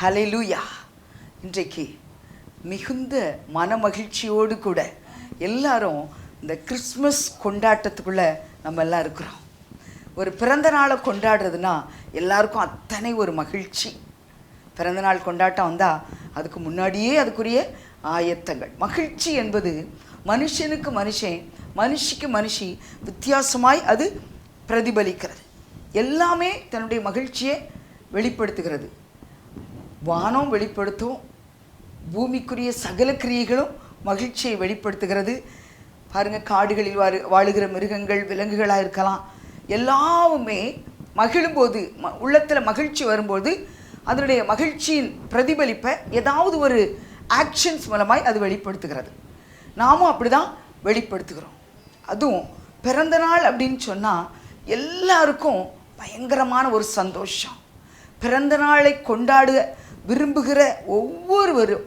ஹல்லேலூயா. இன்றைக்கு மிகுந்த மனமகிழ்ச்சியோடு கூட எல்லாரும் இந்த கிறிஸ்மஸ் கொண்டாட்டத்துக்குள்ளே நம்ம எல்லாம் இருக்கிறோம். ஒரு பிறந்த நாளை கொண்டாடுறதுனா எல்லாருக்கும் அத்தனை ஒரு மகிழ்ச்சி. பிறந்த நாள் கொண்டாட்டம் வந்தால் அதுக்கு முன்னாடியே அதுக்குரிய ஆயத்தங்கள். மகிழ்ச்சி என்பது மனுஷனுக்கு மனுஷன், மனுஷிக்கு மனுஷி வித்தியாசமாய் அது பிரதிபலிக்கிறது. எல்லாமே தன்னுடைய மகிழ்ச்சியை வெளிப்படுத்துகிறது. வானம் வெளிப்படுத்தும், பூமிக்குரிய சகல கிரியைகளும் மகிழ்ச்சியை வெளிப்படுத்துகிறது. பாருங்கள், காடுகளில் வாழுகிற மிருகங்கள், விலங்குகளாக இருக்கலாம், எல்லாமே மகிழும்போது, உள்ளத்தில் மகிழ்ச்சி வரும்போது அதனுடைய மகிழ்ச்சியின் பிரதிபலிப்பை ஏதாவது ஒரு ஆக்ஷன்ஸ் மூலமாய் அது வெளிப்படுத்துகிறது. நாமும் அப்படி தான் வெளிப்படுத்துகிறோம். அதுவும் பிறந்த நாள் அப்படின்னு சொன்னால் எல்லாருக்கும் பயங்கரமான ஒரு சந்தோஷம். பிறந்த நாளை கொண்டாட விரும்புகிற ஒவ்வொருவரும்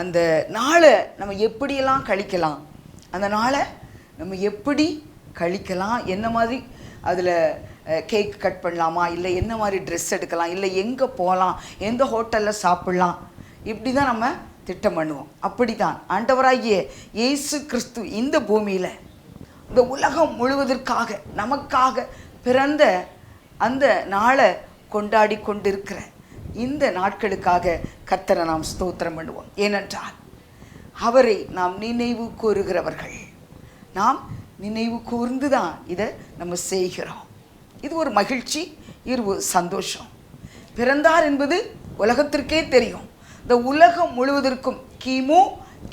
அந்த நாளை நம்ம எப்படியெல்லாம் கழிக்கலாம், அந்த நாளை நம்ம எப்படி கழிக்கலாம், என்ன மாதிரி அதில் கேக் கட் பண்ணலாமா, இல்லை என்ன மாதிரி ட்ரெஸ் எடுக்கலாம், இல்லை எங்கே போகலாம், எந்த ஹோட்டலில் சாப்பிட்லாம், இப்படி தான் நம்ம திட்டம் பண்ணுவோம். அப்படி தான் ஆண்டவராகிய இயேசு கிறிஸ்து இந்த பூமியில் இந்த உலகம் முழுவதற்காக நமக்காக பிறந்த அந்த நாளை கொண்டாடி கொண்டிருக்கிற இந்த நாட்களுக்காக கர்த்தரை நாம் ஸ்தோத்திரம் பண்ணுவோம். ஏனென்றால் அவரை நாம் நினைவு கூறுகிறவர்கள். நாம் நினைவு கூர்ந்து தான் இதை நம்ம செய்கிறோம். இது ஒரு மகிழ்ச்சி, இது ஒரு சந்தோஷம். பிறந்தார் என்பது உலகத்திற்கே தெரியும். இந்த உலகம் முழுவதற்கும் கிமு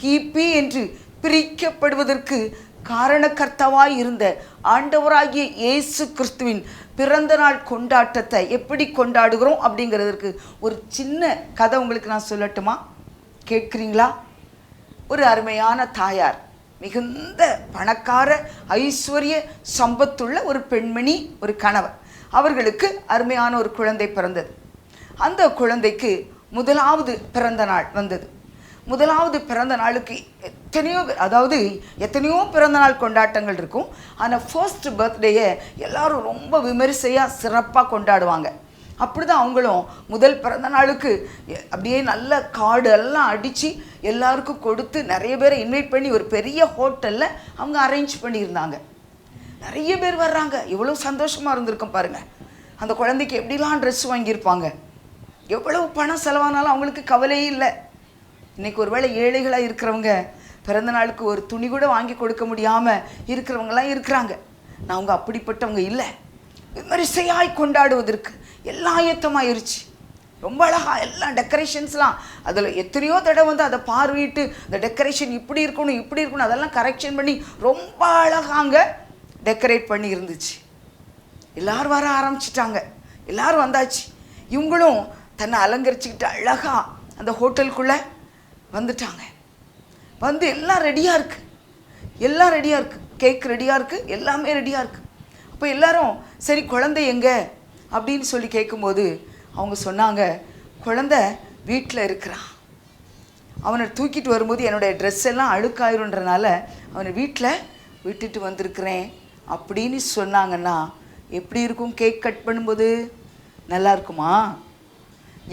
கிபி என்று பிரிக்கப்படுவதற்கு காரணக்கர்த்தாவாய் இருந்த ஆண்டவராகிய இயேசு கிறிஸ்துவின் பிறந்த நாள் கொண்டாட்டத்தை எப்படி கொண்டாடுகிறோம் அப்படிங்கிறதுக்கு ஒரு சின்ன கதை உங்களுக்கு நான் சொல்லட்டுமா? கேட்குறீங்களா? ஒரு அருமையான தாயார், மிகுந்த பணக்கார ஐஸ்வர்ய சம்பத்துள்ள ஒரு பெண்மணி, ஒரு கணவர், அவர்களுக்கு அருமையான ஒரு குழந்தை பிறந்தது. அந்த குழந்தைக்கு முதலாவது பிறந்த நாள் வந்தது. முதலாவது பிறந்த நாளுக்கு எத்தனையோ பிறந்த நாள் கொண்டாட்டங்கள் இருக்கும். ஆனால் ஃபர்ஸ்ட் பர்த்டேயை எல்லாரும் ரொம்ப விமரிசையாக சிறப்பாக கொண்டாடுவாங்க. அப்படி தான் அவங்களும் முதல் பிறந்த நாளுக்கு அப்படியே நல்ல கார்டு எல்லாம் அடித்து எல்லாருக்கும் கொடுத்து நிறைய பேரை இன்வைட் பண்ணி ஒரு பெரிய ஹோட்டலில் அவங்க அரேஞ்ச் பண்ணியிருந்தாங்க. நிறைய பேர் வர்றாங்க. எவ்வளோ சந்தோஷமாக இருந்திருக்கும் பாருங்கள். அந்த குழந்தைக்கு எப்படிலாம் ட்ரெஸ் வாங்கியிருப்பாங்க, எவ்வளவு பணம் செலவானாலும் அவங்களுக்கு கவலையே இல்லை. இன்றைக்கி ஒரு வேளை ஏழைகளாக இருக்கிறவங்க பிறந்த நாளுக்கு ஒரு துணி கூட வாங்கி கொடுக்க முடியாமல் இருக்கிறவங்களாம் இருக்கிறாங்க. நான் அவங்க அப்படிப்பட்டவங்க இல்லை. விமரிசையாய் கொண்டாடுவதற்கு எல்லாம் ஆயத்தமாயிருச்சு. ரொம்ப அழகாக எல்லாம் டெக்கரேஷன்ஸ்லாம், அதில் எத்தனையோ தடவை வந்து அதை பார்வையிட்டு இந்த டெக்கரேஷன் இப்படி இருக்கணும் அதெல்லாம் கரெக்ஷன் பண்ணி ரொம்ப அழகாங்க டெக்கரேட் பண்ணி இருந்துச்சு. எல்லோரும் வர ஆரம்பிச்சிட்டாங்க. எல்லோரும் வந்தாச்சு. இவங்களும் தன்னை அலங்கரிச்சுக்கிட்டு அழகாக அந்த ஹோட்டலுக்குள்ளே வந்துட்டாங்க. வந்து எல்லாம் ரெடியாக இருக்குது, கேக் ரெடியாக இருக்குது, எல்லாமே ரெடியாக இருக்குது. அப்போ எல்லாரும் சரி குழந்தை எங்கே அப்படின்னு சொல்லி கேட்கும்போது அவங்க சொன்னாங்க, குழந்தை வீட்டில் இருக்கிறான், அவனை தூக்கிட்டு வரும்போது என்னுடைய ட்ரெஸ் எல்லாம் அழுக்காயிருன்றனால அவனை வீட்டில் விட்டுட்டு வந்திருக்கிறேன் அப்படின்னு சொன்னாங்கன்னா எப்படி இருக்கும்? கேக் கட் பண்ணும்போது நல்லா இருக்குமா?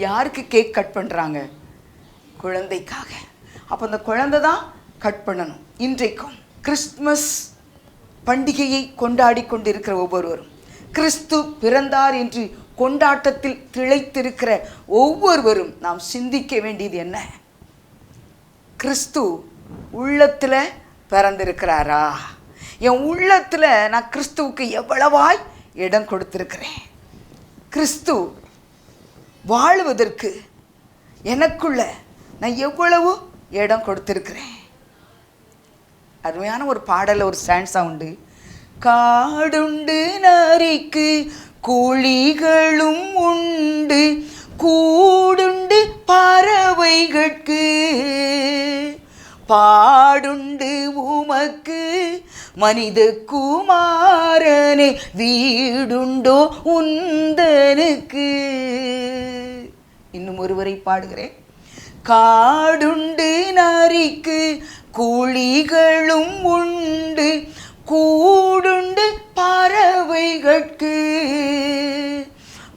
யாருக்கு கேக் கட் பண்ணுறாங்க? குழந்தைக்காக. அப்போ அந்த குழந்தை தான் கட் பண்ணணும். இன்றைக்கும் கிறிஸ்துமஸ் பண்டிகையை கொண்டாடி கொண்டிருக்கிற ஒவ்வொருவரும், கிறிஸ்து பிறந்தார் என்று கொண்டாட்டத்தில் திளைத்திருக்கிற ஒவ்வொருவரும் நாம் சிந்திக்க வேண்டியது என்ன? கிறிஸ்து உள்ளத்தில் பிறந்திருக்கிறாரா? என் உள்ளத்தில் நான் கிறிஸ்துவுக்கு எவ்வளவாய் இடம் கொடுத்திருக்கிறேன்? கிறிஸ்து வாழுவதற்கு எனக்குள்ள நான் எவ்வளவு இடம் கொடுத்திருக்கிறேன்? அருமையான ஒரு பாடலில் ஒரு ஸ்டான்ஸா உண்டு. காடுண்டு நரிக்கு கோழிகளும் உண்டு, கூடுண்டு பறவைகட்கு, பாடுண்டு உமக்கு மனித குமாரனே, வீடுண்டோ உந்தனுக்கு. இன்னும் ஒருவரை பாடுகிறேன். காடுண்டு நரிக்கு கோழிகளும் உண்டு, கூடுண்டு பறவைகட்கு,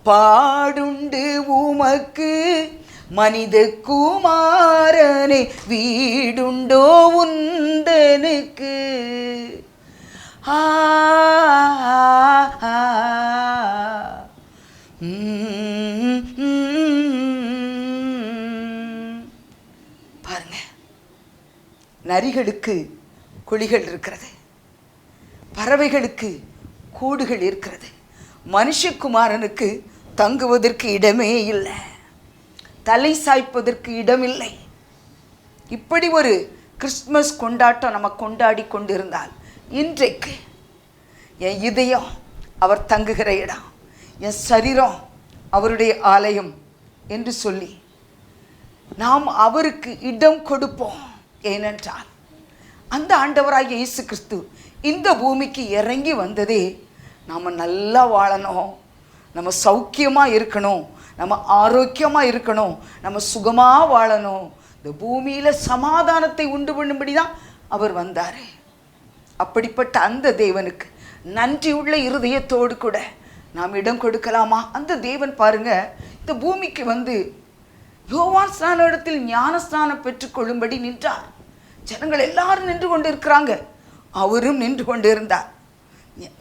பா மாடுண்டு உமக்கு மனித குமாரனே வீடுண்டோ உந்தனுக்கு. பாருங்க, நரிகளுக்கு குழிகள் இருக்கிறது, பறவைகளுக்கு கூடுகள் இருக்கிறது, மனுஷகுமாரனுக்கு தங்குவதற்கு இடமே இல்லை, தலை சாய்ப்பதற்கு இடமில்லை. இப்படி ஒரு கிறிஸ்மஸ் கொண்டாட்டம் நம்ம கொண்டாடி கொண்டிருந்தால், இன்றைக்கு என் இதயம் அவர் தங்குகிற இடம், என் சரீரம் அவருடைய ஆலயம் என்று சொல்லி நாம் அவருக்கு இடம் கொடுப்போம். ஏனென்றால் அந்த ஆண்டவராகிய இயேசு கிறிஸ்து இந்த பூமிக்கு இறங்கி வந்ததே நாம் நல்லா வாழணும், நம்ம சௌக்கியமாக இருக்கணும், நம்ம ஆரோக்கியமாக இருக்கணும், நம்ம சுகமாக வாழணும், இந்த பூமியில் சமாதானத்தை உண்டு பண்ணும்படி தான் அவர் வந்தார். அப்படிப்பட்ட அந்த தேவனுக்கு நன்றியுள்ள இருதயத்தோடு கூட நாம் இடம் கொடுக்கலாமா? அந்த தேவன் பாருங்க, இந்த பூமிக்கு வந்து யோவான் ஸ்நான இடத்தில் ஞான ஸ்நானம் பெற்றுக்கொள்ளும்படி நின்றார். ஜனங்கள் எல்லாரும் நின்று கொண்டு இருக்கிறாங்க, அவரும் நின்று கொண்டு இருந்தார்.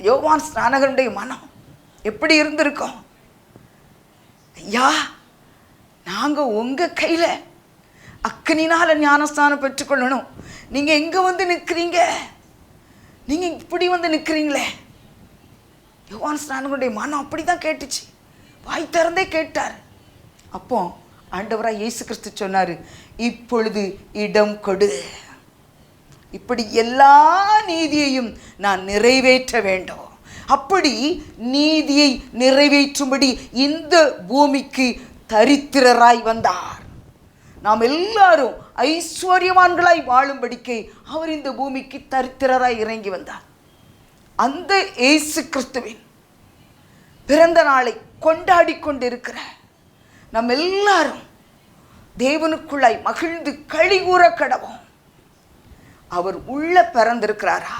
யோவான் ஸ்நானகனுடைய மனம் எப்படி இருந்திருக்கும்? ஐயா, நாங்கள் உங்கள் கையில் அக்கனினால் ஞானஸ்தானம் பெற்றுக்கொள்ளணும், நீங்கள் எங்கே வந்து நிற்கிறீங்க? நீங்கள் இப்படி வந்து நிற்கிறீங்களே. யோவான் ஸ்நானகனுடைய மனம் அப்படி தான் கேட்டுச்சு, வாய் திறந்தே கேட்டார். அப்போ ஆண்டவராக இயேசு கிறிஸ்து சொன்னார், இப்பொழுது இடம் கொடு, இப்படி எல்லா நீதியையும் நான் நிறைவேற்ற வேண்டும். அப்படி நீதியை நிறைவேற்றும்படி இந்த பூமிக்கு தரித்திரராய் வந்தார். நாம் எல்லாரும் ஐஸ்வர்யவான்களாய் வாழும்படிக்கு அவர் இந்த பூமிக்கு தரித்திரராய் இறங்கி வந்தார். அந்த இயேசு கிறிஸ்துவின் பிறந்த நாளை கொண்டாடி கொண்டிருக்கிற நம்ம எல்லாரும் தேவனுக்குள்ளாய் மகிழ்ந்து களி கூற கடவோம். அவர் உள்ள பிறந்திருக்கிறாரா?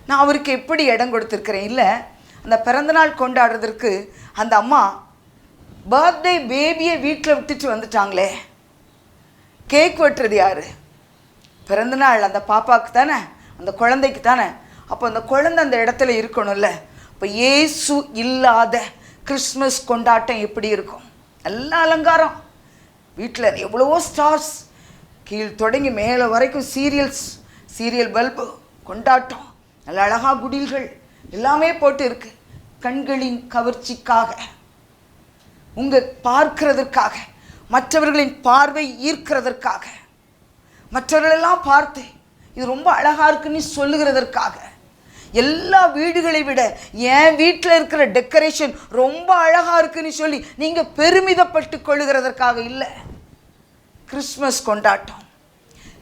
நான் அவருக்கு எப்படி இடம் கொடுத்துருக்கிறேன்? இல்லை, அந்த பிறந்தநாள் கொண்டாடுறதுக்கு அந்த அம்மா பர்த்டே பேபியை வீட்டில் விட்டுட்டு வந்துட்டாங்களே, கேக் வெட்டுறது யார்? பிறந்தநாள் அந்த பாப்பாவுக்கு தானே, அந்த குழந்தைக்கு தானே. அப்போ அந்த குழந்தை அந்த இடத்துல இருக்கணும்ல. இப்போ இயேசு இல்லாத கிறிஸ்மஸ் கொண்டாட்டம் எப்படி இருக்கும்? நல்ல அலங்காரம், வீட்டில் எவ்வளவோ ஸ்டார்ஸ், கீழ் தொடங்கி மேலே வரைக்கும் சீரியல் பல்பு, கொண்டாட்டம், நல்ல அழகா குடில்கள் எல்லாமே போட்டு இருக்கு. கண்களின் கவர்ச்சிக்காக, உங்கள் பார்க்கிறதற்காக, மற்றவர்களின் பார்வை ஈர்க்கிறதற்காக, மற்றவர்களெல்லாம் பார்த்து இது ரொம்ப அழகா இருக்குன்னு சொல்லுகிறதற்காக, எல்லா வீடுகளை விட என் வீட்டில் இருக்கிற டெக்கரேஷன் ரொம்ப அழகா இருக்குன்னு சொல்லி நீங்க பெருமிதப்பட்டு கொள்ளுகிறதற்காக இல்லை. கிறிஸ்மஸ் கொண்டாட்டம்,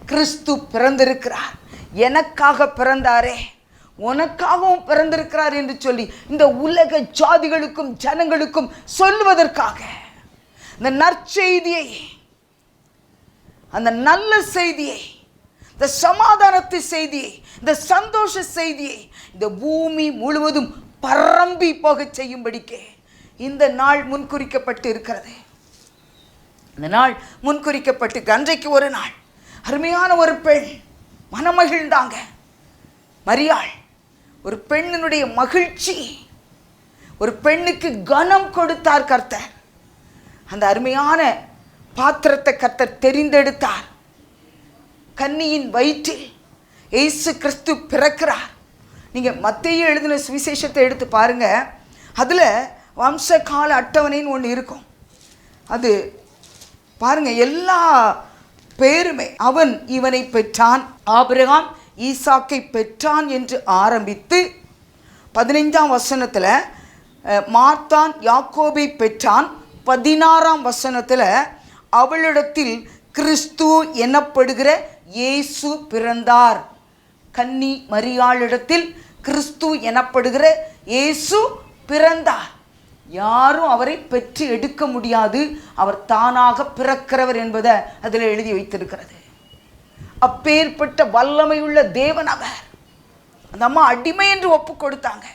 கிறிஸ்து பிறந்திருக்கிறார், எனக்காக பிறந்தாரே, உனக்காகவும் பிறந்திருக்கிறார் என்று சொல்லி இந்த உலக ஜாதிகளுக்கும் ஜனங்களுக்கும் சொல்வதற்காக இந்த நற்செய்தியை, அந்த நல்ல செய்தியை, இந்த சமாதானத்து செய்தியை, இந்த சந்தோஷ செய்தியை இந்த பூமி முழுவதும் பரம்பி போக செய்யும்படிக்கே இந்த நாள் முன்குறிக்கப்பட்டு இருக்கிறது. இந்த நாள் முன்குறிக்கப்பட்டு, அன்றைக்கு ஒரு நாள் அருமையான ஒரு பெண் மனமகிழ்ந்தாங்க. மரியாள், ஒரு பெண்ணினுடைய மகிழ்ச்சி, ஒரு பெண்ணுக்கு கனம் கொடுத்தார் கர்த்தர். அந்த அருமையான பாத்திரத்தை கர்த்தர் தெரிந்தெடுத்தார். கன்னியின் வயிற்றில் இயேசு கிறிஸ்து பிறக்கிறார். நீங்கள் மத்தேயு எழுதின சுவிசேஷத்தை எடுத்து பாருங்க, அதில் வம்சகால அட்டவணைன்னு ஒன்று இருக்கும். அது பாருங்க, எல்லா பேருமே அவன் இவனை பெற்றான், ஆபிரகாம் ஈசாக்கை பெற்றான் என்று ஆரம்பித்து 15ஆம் வசனத்தில் மார்த்தான் யாக்கோபை பெற்றான், 16ஆம் வசனத்தில் அவளிடத்தில் கிறிஸ்து எனப்படுகிற இயேசு பிறந்தார். கன்னி மரியாளிடத்தில் கிறிஸ்து எனப்படுகிற இயேசு பிறந்தார். யாரும் அவரை பெற்று எடுக்க முடியாது, அவர் தானாக பிறக்கிறவர் என்பதை அதில் எழுதி வைத்திருக்கிறது. அப்பேற்பட்ட வல்லமையுள்ள தேவன் அவர். அந்த அம்மா அடிமை என்று ஒப்பு கொடுத்தாங்க.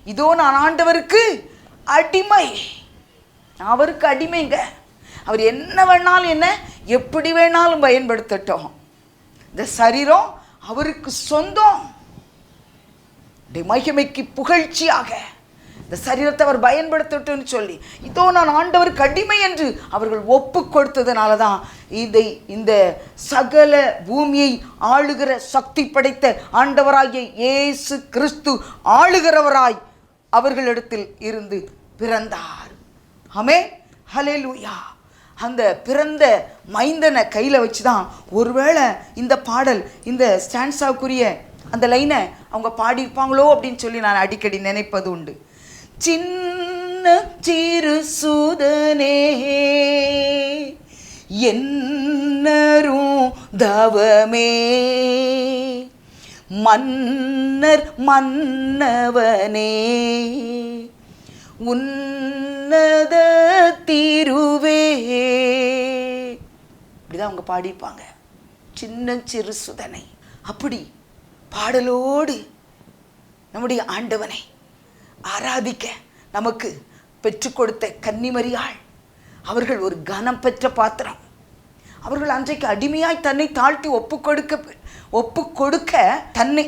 இதோ நான் ஆண்டவருக்கு அடிமை, அவருக்கு அடிமைங்க. அவர் என்ன வேணாலும் என்ன எப்படி வேணாலும் பயன்படுத்தட்டும். இந்த சரீரம் அவருக்கு சொந்தம். மகிமைக்கு புகழ்ச்சியாக இந்த சரீரத்தை அவர் பயன்படுத்தட்டும்னு சொல்லி, இதோ நான் ஆண்டவருக்கு அடிமை என்று அவர்கள் ஒப்பு கொடுத்ததுனால தான் இந்த சகல பூமியை ஆளுகிற சக்தி படைத்த ஆண்டவராகிய இயேசு கிறிஸ்து ஆளுகிறவராய் அவர்களிடத்தில் இருந்து பிறந்தார். ஆமென், ஹல்லேலூயா. அந்த பிறந்த மைந்தனை கையில் வச்சு தான் ஒருவேளை இந்த பாடல், இந்த ஸ்டான்ஸாவுக்குரிய அந்த லைனை அவங்க பாடியிருப்பாங்களோ அப்படின்னு சொல்லி நான் அடிக்கடி நினைப்பது உண்டு. சின்ன சிறு சூதனே என்னரும் தவமே, மன்னர் மன்னவனே உன்னத தீருவே. இப்படிதான் அவங்க பாடிப்பாங்க, சின்ன சிறு சுதனை. அப்படி பாடலோடு நம்முடைய ஆண்டவனை ஆராதிக்க நமக்கு பெற்றுக் கொடுத்த கன்னிமரியாள் அவர்கள் ஒரு கனம் பெற்ற பாத்திரம். அவர்கள் அன்றைக்கு அடிமையாய் தன்னை தாழ்த்தி ஒப்பு கொடுக்க தன்னை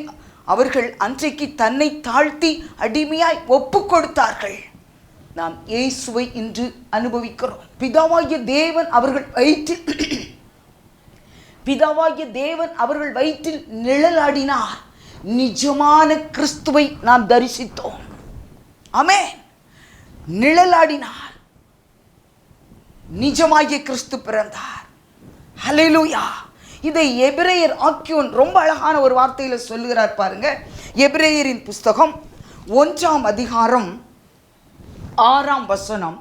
அவர்கள் அன்றைக்கு தன்னை தாழ்த்தி அடிமையாய் ஒப்பு கொடுத்தார்கள். நாம் இயேசுவை இன்று அனுபவிக்கிறோம். பிதாவாகிய தேவன் அவர்கள் வயிற்றில் நிழலாடினார். நிஜமான கிறிஸ்துவை நாம் தரிசித்தோம். ஆமென். நிழலாடினார், நிஜமாகிய கிறிஸ்து பிறந்தார். ஹல்லேலூயா. இதை எபிரேயர் ஆக்கியோன் ரொம்ப அழகான ஒரு வார்த்தையில் சொல்லுகிறார் பாருங்க. எபிரேயரின் புஸ்தகம் 1ஆம் அதிகாரம் 6ஆம் வசனம்,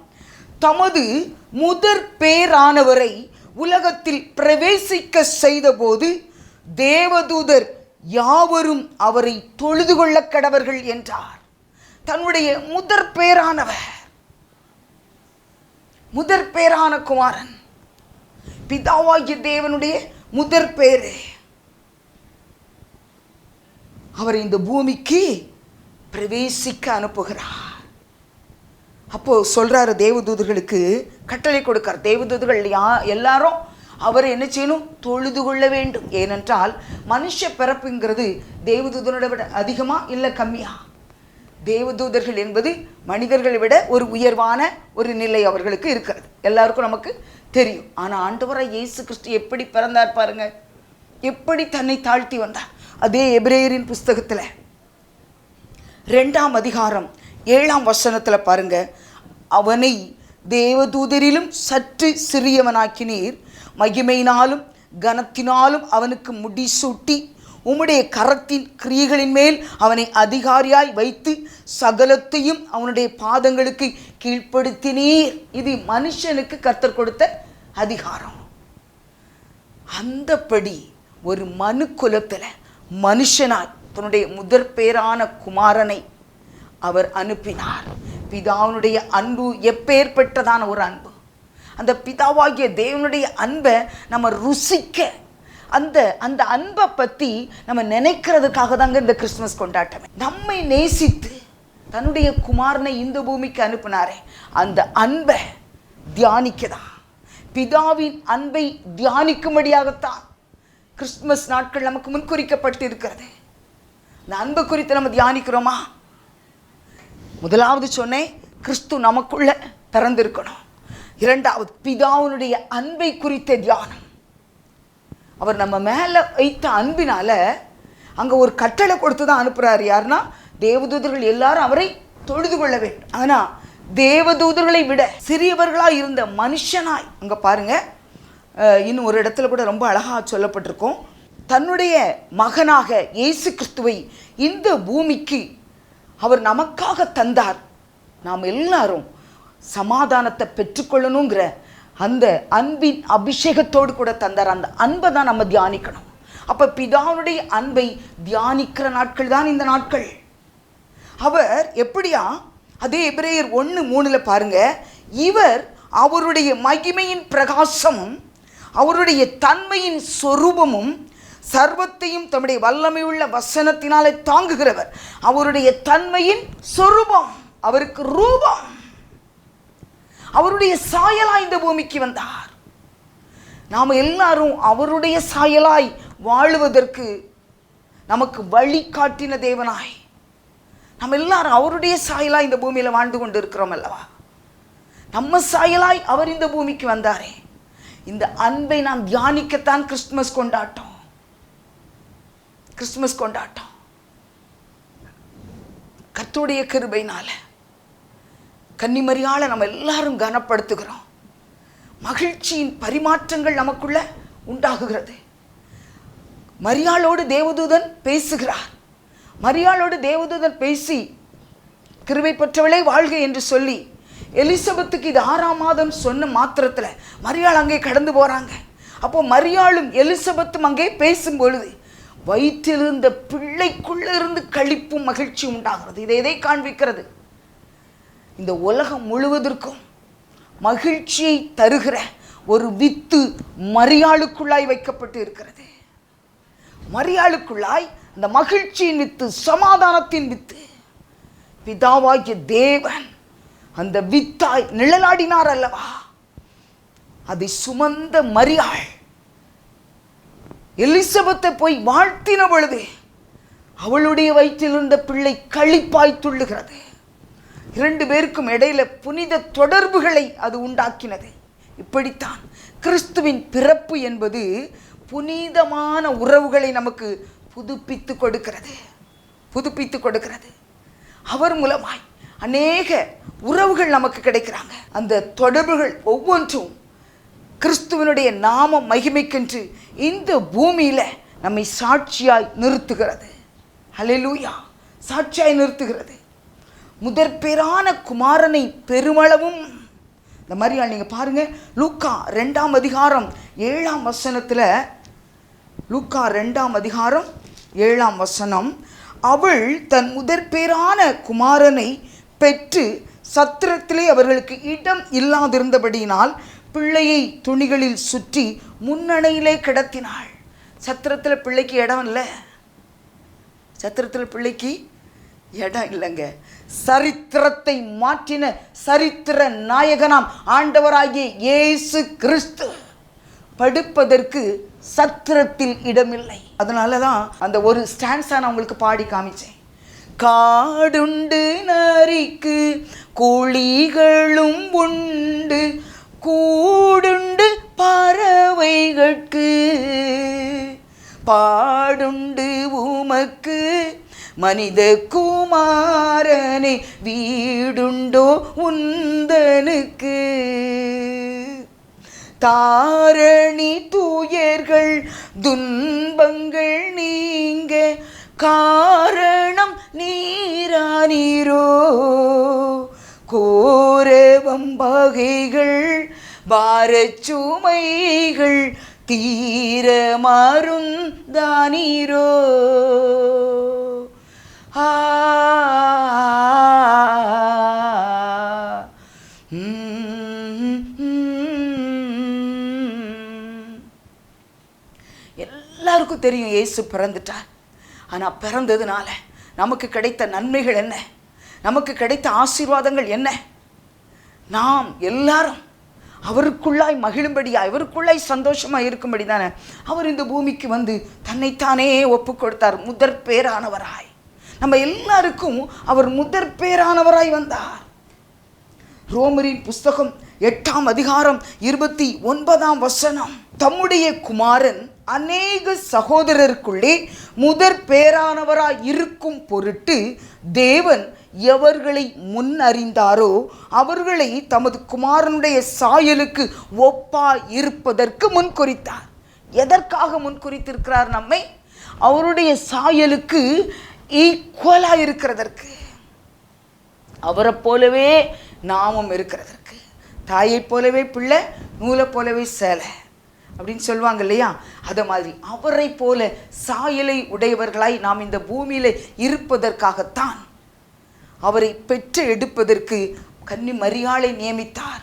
தமது முதற் பேரானவரை உலகத்தில் பிரவேசிக்க செய்தபோது தேவதூதர் யாவரும் அவரை தொழுது கொள்ள கடவர்கள் என்றார். தன்னுடைய முதற் பேரான குமாரன், பிதாவாகிய தேவனுடைய முதற் பேரு, அவர் இந்த பூமிக்கு பிரவேசிக்க அனுப்புகிறார். அப்போ சொல்றாரு, தேவதூதர்களுக்கு கட்டளை கொடுக்கார். தேவதூதர்கள் எல்லாரும் அவரை என்ன செய்யணும்? தொழுது கொள்ள வேண்டும். ஏனென்றால் மனுஷ பிறப்புங்கிறது தேவதூதனோட விட அதிகமா இல்லை கம்மியா? தேவதூதர்கள் என்பது மனிதர்களை விட ஒரு உயர்வான ஒரு நிலை அவர்களுக்கு இருக்கிறது, எல்லாருக்கும் நமக்கு தெரியும். ஆனால் ஆண்டவராய் இயேசு கிறிஸ்து எப்படி பிறந்தார் பாருங்க, எப்படி தன்னை தாழ்த்தி வந்தார். அதே எபிரேயரின் புஸ்தகத்தில் 2ஆம் அதிகாரம் 7ஆம் வசனத்தில் பாருங்க, அவனை தேவதூதரிலும் சற்று சிறியவனாக்கினீர், மகிமையினாலும் கனத்தினாலும் அவனுக்கு முடிசூட்டி உம்முடைய கரத்தின் கிரியைகளின் மேல் அவனை அதிகாரியாய் வைத்து சகலத்தையும் அவனுடைய பாதங்களுக்கு கீழ்ப்படுத்தினீர். இது மனுஷனுக்கு கர்த்தர் கொடுத்த அதிகாரம். அந்தபடி ஒரு மனு குலத்தில் மனுஷனாய் தன்னுடைய முதற் பேரான குமாரனை அவர் அனுப்பினார். பிதாவுடைய அன்பு எப்பேற்பட்டதான ஒரு அன்பு! அந்த பிதாவாகிய தேவனுடைய அன்பை நம்ம ருசிக்க, அந்த அன்பை பற்றி நம்ம நினைக்கிறதுக்காக தாங்க இந்த கிறிஸ்துமஸ் கொண்டாட்டமே. நம்மை நேசித்து தன்னுடைய குமாரனை இந்த பூமிக்கு அனுப்பினாரே, அந்த அன்பை தியானிக்கதான், பிதாவின் அன்பை தியானிக்கும்படியாகத்தான் கிறிஸ்துமஸ் நாட்கள் நமக்கு முன்குறிக்கப்பட்டு இருக்கிறது. இந்த அன்பை குறித்து நம்ம தியானிக்கிறோமா? முதலாவது சொன்னேன், கிறிஸ்து நமக்குள்ள பிறந்திருக்கணும். இரண்டாவது, பிதாவுனுடைய அன்பை குறித்த தியானம். அவர் நம்ம மேலே வைத்த அன்பினால அங்கே ஒரு கட்டளை கொடுத்து தான் அனுப்புகிறார். யாருன்னா, தேவதூதர்கள் எல்லாரும் அவரை தொழுது கொள்ள வேண்டும். ஆனால் தேவதூதர்களை விட சிறியவர்களாக இருந்த மனுஷனாய், அங்கே பாருங்க, இன்னும் ஒரு இடத்துல கூட ரொம்ப அழகாக சொல்லப்பட்டிருக்கோம், தன்னுடைய மகனாக இயேசு கிறிஸ்துவை இந்த பூமிக்கு அவர் நமக்காக தந்தார். நாம் எல்லாரும் சமாதானத்தை பெற்றுக்கொள்ளணுங்கிற அந்த அன்பின் அபிஷேகத்தோடு கூட தந்தார். அந்த அன்பை தான் நம்ம தியானிக்கணும். அப்போ பிதாவுடைய அன்பை தியானிக்கிற நாட்கள் தான் இந்த நாட்கள். அவர் எப்படியா, அதே எபிரேயர் 1:3 பாருங்க, இவர் அவருடைய மகிமையின் பிரகாசமும் அவருடைய தன்மையின் சொரூபமும் சர்வத்தையும் தம்முடைய வல்லமையுள்ள வசனத்தினாலே தாங்குகிறவர். அவருடைய தன்மையின் சொரூபம், அவருக்கு ரூபம். அவருடைய சாயலாய் இந்த பூமிக்கு வந்தார். நாம் எல்லாரும் அவருடைய சாயலாய் வாழுவதற்கு நமக்கு வழி காட்டின தேவனாய் நம்ம எல்லாரும் அவருடைய சாயலாய் இந்த பூமியில் வாழ்ந்து கொண்டு இருக்கிறோம் அல்லவா? நம்ம சாயலாய் அவர் இந்த பூமிக்கு வந்தாரே. இந்த அன்பை நாம் தியானிக்கத்தான் கிறிஸ்துமஸ் கொண்டாட்டம். கிறிஸ்துமஸ் கொண்டாட்டம் கர்த்தருடைய கிருபையினால கன்னிமரியாளை நம்ம எல்லாரும் கனப்படுத்துகிறோம். மகிழ்ச்சியின் பரிமாற்றங்கள் நமக்குள்ள உண்டாகுகிறது. மரியாளோடு தேவதூதன் பேசுகிறார். மரியாளோடு தேவதூதன் பேசி கிருபை பெற்றவளே வாழ்க என்று சொல்லி எலிசபெத்துக்கு இது 6ஆம் மாதம் சொன்ன மாத்திரத்தில் மரியாள் அங்கே கடந்து போகிறாங்க. அப்போ மரியாளும் எலிசபெத்தும் அங்கே பேசும் பொழுது வயிற்றிலிருந்த பிள்ளைக்குள்ளே இருந்து களிப்பும் மகிழ்ச்சி உண்டாகிறது. இதை எதை காண்பிக்கிறது? இந்த உலகம் முழுவதற்கும் மகிழ்ச்சியை தருகிற ஒரு வித்து மரியாளுக்குள்ளாய் வைக்கப்பட்டு இருக்கிறது. மரியாளுக்குள்ளாய் அந்த மகிழ்ச்சியின் வித்து, சமாதானத்தின் வித்து, பிதாவாகிய தேவன் அந்த வித்தாய் நிழலாடினார் அல்லவா? அதை சுமந்த மரியாள் எலிசபெத்தை போய் வாழ்த்தின பொழுது அவளுடைய வயிற்றில் இருந்த பிள்ளை களிப்பாய் துள்ளுகிறது. 2 பேருக்கும் இடையில புனித தொடர்புகளை அது உண்டாக்கினது. இப்படித்தான் கிறிஸ்துவின் பிறப்பு என்பது புனிதமான உறவுகளை நமக்கு புதுப்பித்து கொடுக்கிறது. அவர் மூலமாய் அநேக உறவுகள் நமக்கு கிடைக்கிறாங்க. அந்த தொடர்புகள் ஒவ்வொன்றும் கிறிஸ்துவனுடைய நாம மகிமைக்கென்று இந்த பூமியில நம்மை சாட்சியாய் நிறுத்துகிறது. ஹல்லேலூயா! சாட்சியாய் நிறுத்துகிறது. முதற்பேரான குமாரனை பெருமளவும் இந்த மாதிரி நீங்க பாருங்க, லூக்கா 2ஆம் அதிகாரம் 7ஆம் வசனத்துல, லூக்கா 2ஆம் அதிகாரம் 7ஆம் வசனம், அவள் தன் முதற்பேரான குமாரனை பெற்று சத்திரத்திலே அவர்களுக்கு இடம் இல்லாதிருந்தபடியினால் பிள்ளையை துணிகளில் சுற்றி முன்னணையிலே கிடத்தினாள். சத்திரத்தில் பிள்ளைக்கு இடம் இல்லை. சத்திரத்தில் பிள்ளைக்கு இடம் இல்லைங்க. சரித்திரத்தை மாற்றின சரித்திர நாயகனாம் ஆண்டவராகிய இயேசு கிறிஸ்து படுப்பதற்கு சத்திரத்தில் இடமில்லை. அதனால தான் அந்த ஒரு ஸ்டான்ஸா நான் உங்களுக்கு பாடி காமிச்சேன். காடுண்டு நரிக்கு கோழிகளும் உண்டு, கூடுண்டு பறவைகட்கு, பாடுண்டு உமக்கு மனித குமாரனே வீடுண்டோ உந்தனுக்கு. தாரணி தூயர்கள் துன்பங்கள் நீங்க காரணம் நீரானீரோ, கோரவம் வகைகள் பாரச்சுமைகள் தீர மருந்தானீரோ. எல்லாருக்கும் தெரியும் இயேசு பிறந்துட்டார். ஆனால் பிறந்ததுனால நமக்கு கிடைத்த நன்மைகள் என்ன, நமக்கு கிடைத்த ஆசீர்வாதங்கள் என்ன? நாம் எல்லாரும் அவருக்குள்ளாய் மகிழும்படியாய், அவருக்குள்ளாய் சந்தோஷமாக இருக்கும்படி தானே அவர் இந்த பூமிக்கு வந்து தன்னைத்தானே ஒப்பு கொடுத்தார். முதற்பேரானவராய் நம்ம எல்லாருக்கும் அவர் முதற்பேரானவராய் வந்தார். ரோமரின் புஸ்தகம் 8ஆம் அதிகாரம் 29ஆம் வசனம், தம்முடைய குமாரன் அநேக சகோதரருக்குள்ளே முதற் பேரானவராய் இருக்கும் பொருட்டு தேவன் எவர்களை முன் அறிந்தாரோ அவர்களை தமது குமாரனுடைய சாயலுக்கு ஒப்பாய் இருப்பதற்கு முன்குறித்தார். எதற்காக முன்குறித்திருக்கிறார்? நம்மை அவருடைய சாயலுக்கு ஈக்குவலாக இருக்கிறதற்கு, அவரை போலவே நாமும் இருக்கிறதற்கு. தாயை போலவே பிள்ளை, நூலை போலவே சேலை அப்படின்னு சொல்லுவாங்க இல்லையா? அதை மாதிரி அவரை போல சாயலை உடையவர்களாய் நாம் இந்த பூமியில் இருப்பதற்காகத்தான் அவரை பெற்று எடுப்பதற்கு கன்னி மரியாளை நியமித்தார்,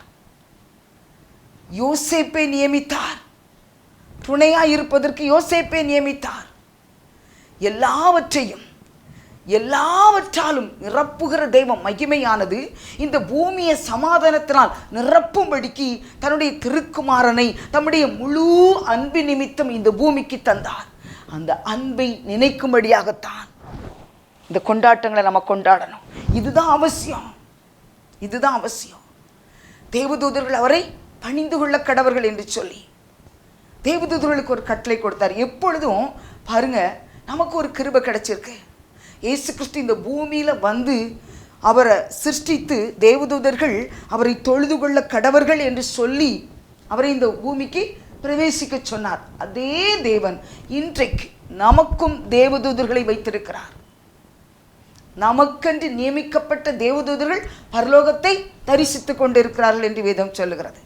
யோசேப்பை நியமித்தார், துணையாய் இருப்பதற்கு யோசேப்பை நியமித்தார். எல்லாவற்றையும் எல்லாவற்றாலும் நிரப்புகிற தெய்வம் மகிமையானது இந்த பூமியை சமாதானத்தினால் நிரப்பும்படிக்கு தன்னுடைய திருக்குமாரனை தம்முடைய முழு அன்பு நிமித்தம் இந்த பூமிக்கு தந்தார். அந்த அன்பை நினைக்கும்படியாகத்தான் இந்த கொண்டாட்டங்களை நம்ம கொண்டாடணும். இதுதான் அவசியம், இதுதான் அவசியம். தேவதூதர்கள் அவரை பணிந்து கொள்ள கடவர்கள் என்று சொல்லி தேவதூதர்களுக்கு ஒரு கட்டளை கொடுத்தார். எப்பொழுதும் பாருங்க, நமக்கு ஒரு கிருபை கிடைச்சிருக்கு. இயேசு கிறிஸ்து இந்த பூமியில் வந்து அவரை சிருஷ்டித்து தேவதூதர்கள் அவரை தொழுது கொள்ள கடவர்கள் என்று சொல்லி அவரை இந்த பூமிக்கு பிரவேசிக்க சொன்னார். அதே தேவன் இன்றைக்கு நமக்கும் தேவதூதர்களை வைத்திருக்கிறார். நமக்கென்று நியமிக்கப்பட்ட தேவதூதர்கள் பரலோகத்தை தரிசித்து கொண்டிருக்கிறார்கள் என்று வேதம் சொல்லுகிறது.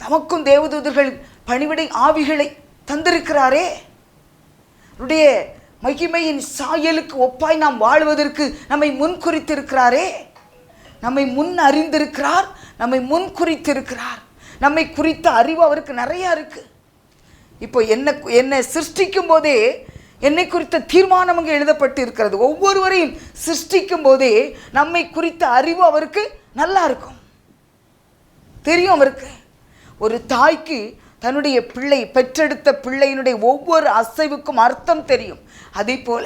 நமக்கும் தேவதூதர்கள் பணிவிடை ஆவிகளை தந்திருக்கிறாரே. அவருடைய மகிமையின் சாயலுக்கு ஒப்பாய் நாம் வாழ்வதற்கு நம்மை முன் குறித்திருக்கிறாரே. நம்மை முன் அறிந்திருக்கிறார், நம்மை முன் குறித்திருக்கிறார். நம்மை குறித்த அறிவு அவருக்கு நிறையா இருக்கு. இப்போ என்னை சிருஷ்டிக்கும் போதே என்னை குறித்த தீர்மானம் அங்கே எழுதப்பட்டு இருக்கிறது. ஒவ்வொருவரையும் சிருஷ்டிக்கும் போதே நம்மை குறித்த அறிவு அவருக்கு நல்லா இருக்கும், தெரியும் அவருக்கு. ஒரு தாய்க்கு தன்னுடைய பிள்ளை, பெற்றெடுத்த பிள்ளையினுடைய ஒவ்வொரு அசைவுக்கும் அர்த்தம் தெரியும். அதே போல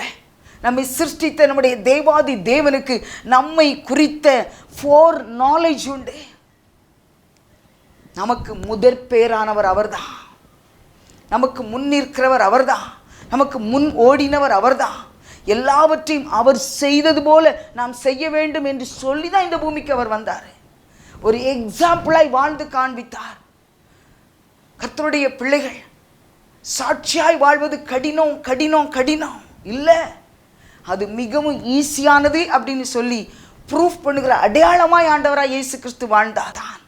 நம்மை சிருஷ்டித்த நம்முடைய தேவாதி தேவனுக்கு நம்மை குறித்த ஃபோர் நாலேஜ் உண்டு. நமக்கு முதற் பேரானவர் அவர்தான், நமக்கு முன் நிற்கிறவர் அவர்தான், நமக்கு முன் ஓடினவர் அவர்தான். எல்லாவற்றையும் அவர் செய்தது போல நாம் செய்ய வேண்டும் என்று சொல்லி தான் இந்த பூமிக்கு அவர் வந்தார். ஒரு எக்ஸாம்பிளாய் வாழ்ந்து காண்பித்தார். கர்த்தருடைய பிள்ளைகள் சாட்சியாய் வாழ்வது கடினம் கடினம் கடினம் இல்லை, அது மிகவும் ஈஸியானது அப்படின்னு சொல்லி ப்ரூஃப் பண்ணுகிற அடையாளமாய் ஆண்டவராய் இயேசு கிறிஸ்து வாழ்ந்தாதான்.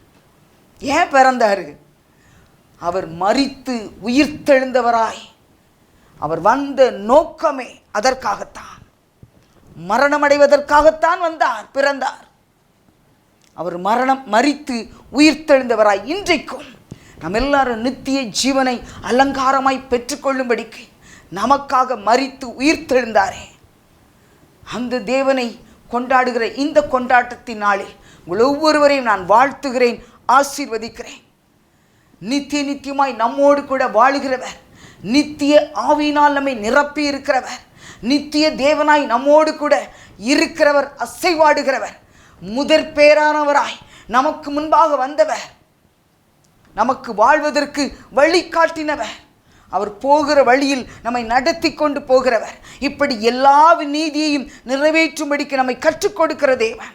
ஏன் பிறந்தாரு? அவர் மரித்து உயிர்த்தெழுந்தவராய் அவர் வந்த நோக்கமே அதற்காகத்தான், மரணமடைவதற்காகத்தான் வந்தார், பிறந்தார். அவர் மரித்து உயிர்த்தெழுந்தவராய் இன்றைக்கும் நம்ம எல்லாரும் நித்திய ஜீவனை அலங்காரமாய் பெற்றுக்கொள்ளும்படிக்கு நமக்காக மரித்து உயிர்த்தெழுந்தாரே. அந்த தேவனை கொண்டாடுகிற இந்த கொண்டாட்டத்தின் நாளில் உங்கள் ஒவ்வொருவரையும் நான் வாழ்த்துகிறேன், ஆசீர்வதிக்கிறேன். நித்திய நித்தியமாய் நம்மோடு கூட வாழுகிறவர், நித்திய ஆவியினால் நம்மை நிரப்பி இருக்கிறவர், நித்திய தேவனாய் நம்மோடு கூட இருக்கிறவர், அசைவாடுகிறவர், முதற் பேரானவராய் நமக்கு முன்பாக வந்தவர், நமக்கு வாழ்வதற்கு வழி காட்டினவர், அவர் போகிற வழியில் நம்மை நடத்தி கொண்டு போகிறவர், இப்படி எல்லா நீதியையும் நிறைவேற்றும்படிக்கு நம்மை கற்றுக் கொடுக்கிற தேவன்,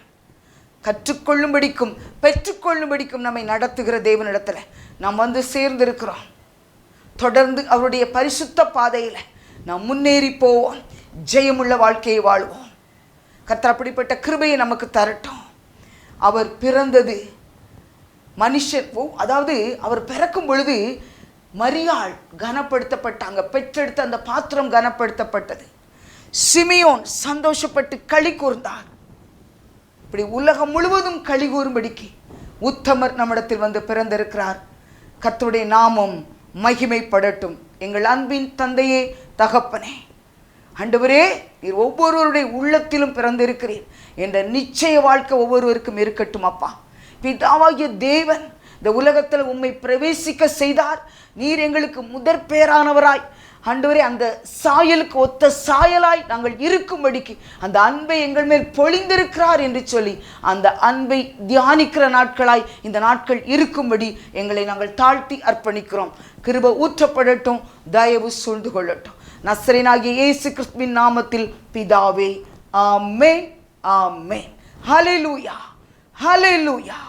கற்றுக்கொள்ளும்படிக்கும் பெற்றுக்கொள்ளும்படிக்கும் நம்மை நடத்துகிற தேவனிடத்தில் நாம் வந்து சேர்ந்திருக்கிறோம். தொடர்ந்து அவருடைய பரிசுத்த பாதையில் நாம் முன்னேறி போவோம், ஜெயமுள்ள வாழ்க்கையை வாழ்வோம். கர்த்தர் அப்படிப்பட்ட கிருபையை நமக்கு தரட்டும். அவர் பிறந்தது மனுஷன், அதாவது அவர் பிறக்கும் பொழுது மரியாள் கனப்படுத்தப்பட்டாங்க, பெற்றெடுத்த அந்த பாத்திரம் கனப்படுத்தப்பட்டது. சிமியோன் சந்தோஷப்பட்டு களி கூர்ந்தார். இப்படி உலகம் முழுவதும் களி கூறும்படிக்கு உத்தமர் நம்மிடத்தில் வந்து பிறந்திருக்கிறார். கர்த்தருடைய நாமம் மகிமைப்படட்டும். எங்கள் அன்பின் தந்தையே, தகப்பனே, ஆண்டவரே, நீர் ஒவ்வொருவருடைய உள்ளத்திலும் பிறந்திருக்கிறீர் என்ற நிச்சய வாழ்க்கை ஒவ்வொருவருக்கும் இருக்கட்டும். அப்பா, பிதாவாகிய தேவன் இந்த உலகத்தில் உம்மை பிரவேசிக்க செய்தார். நீர் எங்களுக்கு முதற் பேரானவராய் ஆண்டவரே, அந்த சாயலுக்கு ஒத்த சாயலாய் நாங்கள் இருக்கும்படிக்கு அந்த அன்பை எங்கள் மேல் பொழிந்திருக்கிறார் என்று சொல்லி அந்த அன்பை தியானிக்கிற நாட்களாய் இந்த நாட்கள் இருக்கும்படி எங்களை நாங்கள் தாழ்த்தி அர்ப்பணிக்கிறோம். கிருபை ஊற்றப்படட்டும், தயவு சூழ்ந்து கொள்ளட்டும். நசரேயனாகிய இயேசு கிறிஸ்துவின் நாமத்தில் பிதாவே, ஆமென், ஆமென். ஹல்லேலூயா, ஹல்லேலூயா.